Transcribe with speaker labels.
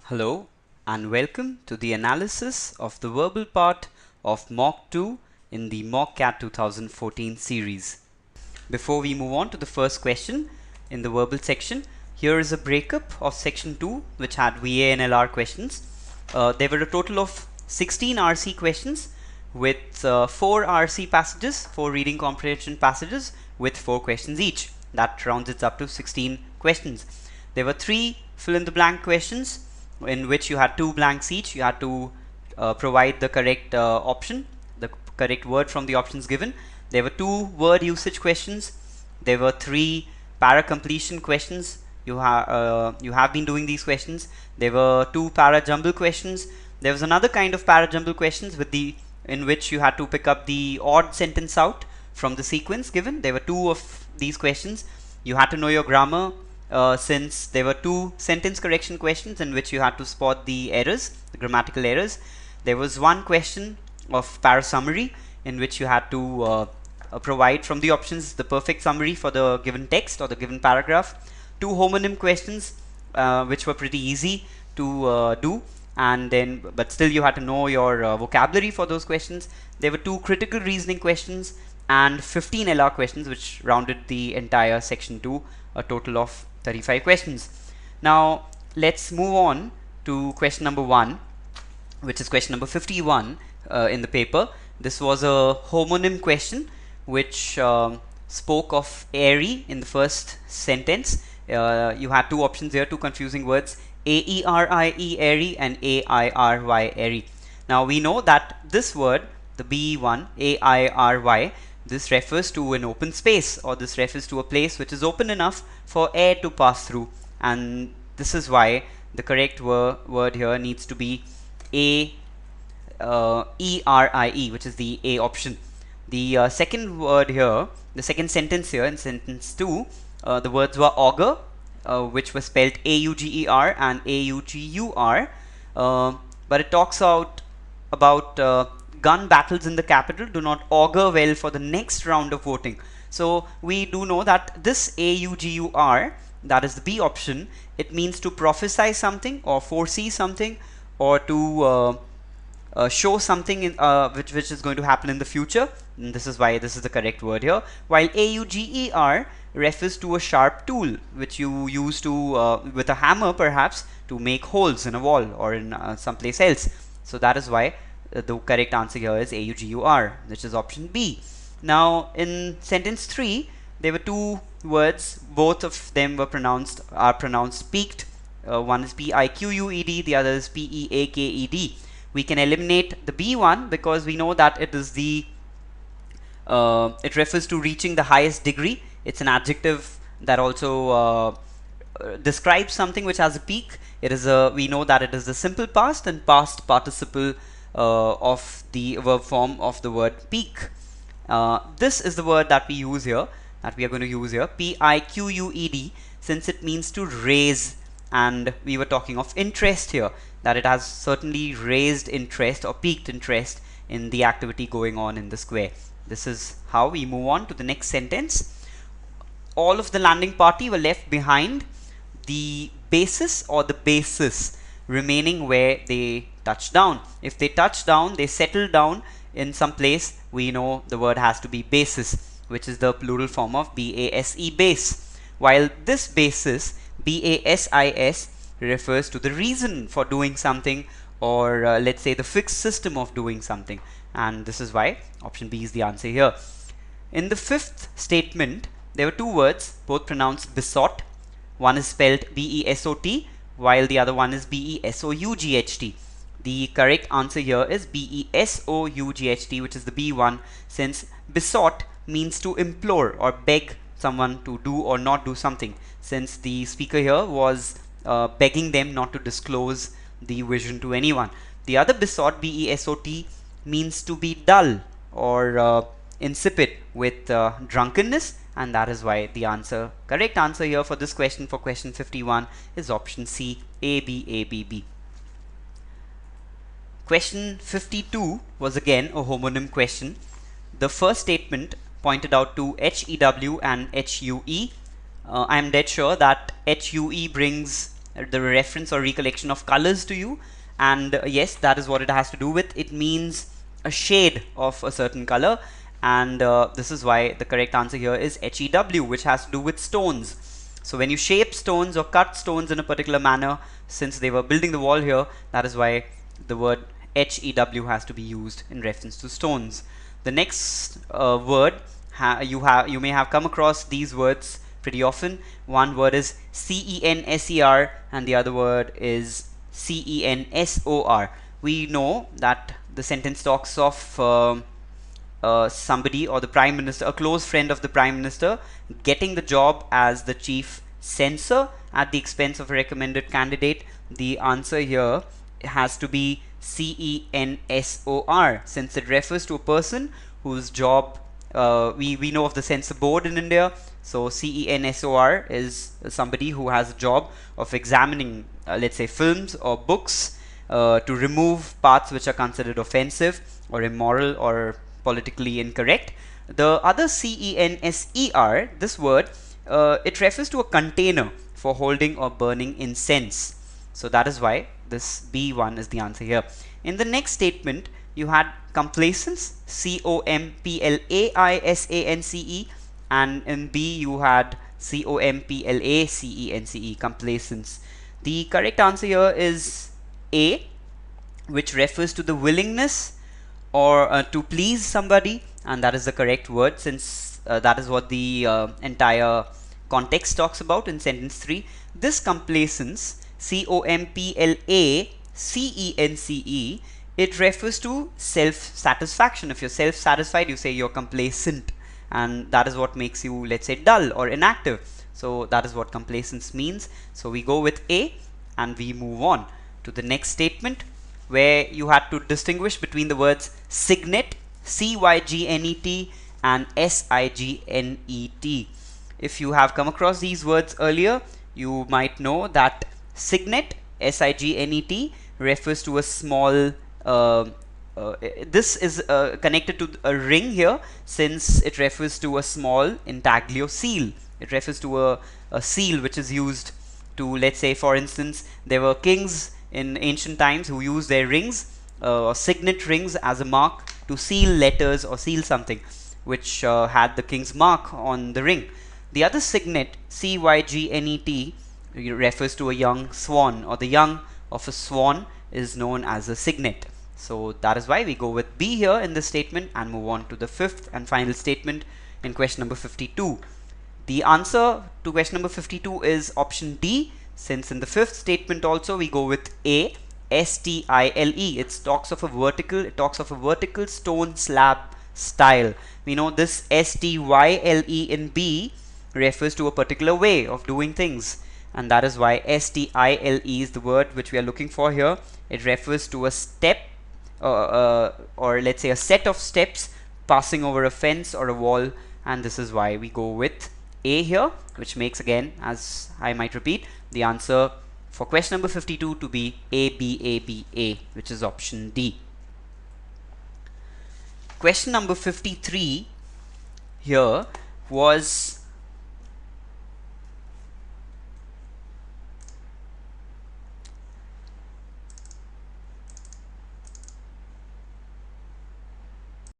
Speaker 1: Hello and welcome to the analysis of the verbal part of Mock 2 in the MockCat 2014 series. Before we move on to the first question in the verbal section, here is a breakup of section 2 which had VA and LR questions. There were a total of 16 RC questions with 4 RC passages, 4 reading comprehension passages with 4 questions each. That rounds it up to 16 questions. There were 3 fill in the blank questions in which you had 2 blanks each. You had to provide the correct option, the correct word from the options given. There were 2 word usage questions. There were 3 para completion questions. You have been doing these questions. There were 2 para jumble questions. There was another kind of para jumble questions in which you had to pick up the odd sentence out from the sequence given. There were 2 of these questions. You had to know your grammar, since there were 2 sentence correction questions in which you had to spot the errors, the grammatical errors. There was 1 question of para summary in which you had to provide from the options the perfect summary for the given text or the given paragraph. 2 homonym questions which were pretty easy to do, and then but still you had to know your vocabulary for those questions. There were 2 critical reasoning questions and 15 LR questions which rounded the entire section 2, a total of 35 questions. Now let's move on to question number 1, which is question number 51 in the paper. This was a homonym question which spoke of airy in the first sentence. You had 2 options here, 2 confusing words, A-E-R-I-E airy and A-I-R-Y airy. Now we know that this word, the B1, A-I-R-Y, this refers to an open space, or this refers to a place which is open enough for air to pass through, and this is why the correct word here needs to be A-E-R-I-E, which is the A option. The second word here, the second sentence here in sentence 2, the words were augur, which was spelled A-U-G-E-R and A-U-G-U-R, but it talks about gun battles in the capital do not augur well for the next round of voting. So we do know that this A-U-G-U-R, that is the B option, it means to prophesy something or foresee something, or to show something which is going to happen in the future, and this is why this is the correct word here. While A-U-G-E-R refers to a sharp tool which you use to with a hammer perhaps to make holes in a wall or in someplace else. So that is why the correct answer here is A-U-G-U-R, which is option B. Now in sentence 3 there were 2 words, both of them are pronounced peaked. One is P-I-Q-U-E-D, the other is P-E-A-K-E-D. We can eliminate the B one because we know that it is it refers to reaching the highest degree. It's an adjective that also describes something which has a peak. It is we know that it is the simple past and past participle of the verb form of the word peak. This is the word that we use here, that we are going to use here, P-I-Q-U-E-D, since it means to raise, and we were talking of interest here, that it has certainly raised interest or piqued interest in the activity going on in the square. This is how we move on to the next sentence. All of the landing party were left behind, the basis or the bases remaining where they touch down. If they touch down, they settle down in some place, we know the word has to be basis, which is the plural form of B-A-S-E, base. While this basis, B-A-S-I-S, refers to the reason for doing something, or let's say the fixed system of doing something, and this is why option B is the answer here. In the 5th statement there were 2 words, both pronounced besought. One is spelled B-E-S-O-T while the other one is B-E-S-O-U-G-H-T. The correct answer here is B-E-S-O-U-G-H-T, which is the B one, since besought means to implore or beg someone to do or not do something, since the speaker here was begging them not to disclose the vision to anyone. The other besought, B-E-S-O-T, means to be dull or insipid with drunkenness, and that is why the correct answer here for this question, for question 51, is option C, A, B, A, B, B. Question 52 was again a homonym question. The first statement pointed out to HEW and HUE. I am dead sure that HUE brings the reference or recollection of colors to you, and yes, that is what it has to do with. It means a shade of a certain color, and this is why the correct answer here is HEW, which has to do with stones. So when you shape stones or cut stones in a particular manner, since they were building the wall here, that is why the word HEW has to be used in reference to stones. The next word, you may have come across these words pretty often. One word is CENSER and the other word is CENSOR. We know that the sentence talks of somebody or the Prime Minister, a close friend of the Prime Minister, getting the job as the chief censor at the expense of a recommended candidate. The answer here has to be CENSOR, since it refers to a person whose job we know of the censor board in India. So CENSOR is somebody who has a job of examining let's say films or books to remove parts which are considered offensive or immoral or politically incorrect. The other CENSER, this word, it refers to a container for holding or burning incense. So that is why this B1 is the answer here. In the next statement, you had complacence, COMPLAISANCE, and in B you had COMPLACENCE, complacence. The correct answer here is A, which refers to the willingness or to please somebody, and that is the correct word, since that is what the entire context talks about in sentence 3. This complacence, COMPLACENCE, it refers to self-satisfaction. If you're self-satisfied, you say you're complacent, and that is what makes you, let's say, dull or inactive. So that is what complacence means. So we go with A and we move on to the next statement, where you had to distinguish between the words signet, CYGNET, and SIGNET. If you have come across these words earlier, you might know that signet, SIGNET, refers to a small this is connected to a ring here, since it refers to a small intaglio seal. It refers to a seal which is used to, let's say, for instance, there were kings in ancient times who used their rings or signet rings as a mark to seal letters or seal something which had the king's mark on the ring. The other signet, CYGNET, refers to a young swan, or the young of a swan is known as a signet. So that is why we go with B here in this statement and move on to the fifth and final statement in question number 52. The answer to question number 52 is option D, since in the fifth statement also we go with A, STILE. It talks of a vertical stone slab style. We know this STYLE in B refers to a particular way of doing things, and that is why STILE is the word which we are looking for here. It refers to a step or let's say a set of steps passing over a fence or a wall, and this is why we go with A here, which makes, again, as I might repeat, the answer for question number 52 to be ABABA, which is option D. Question number 53 here was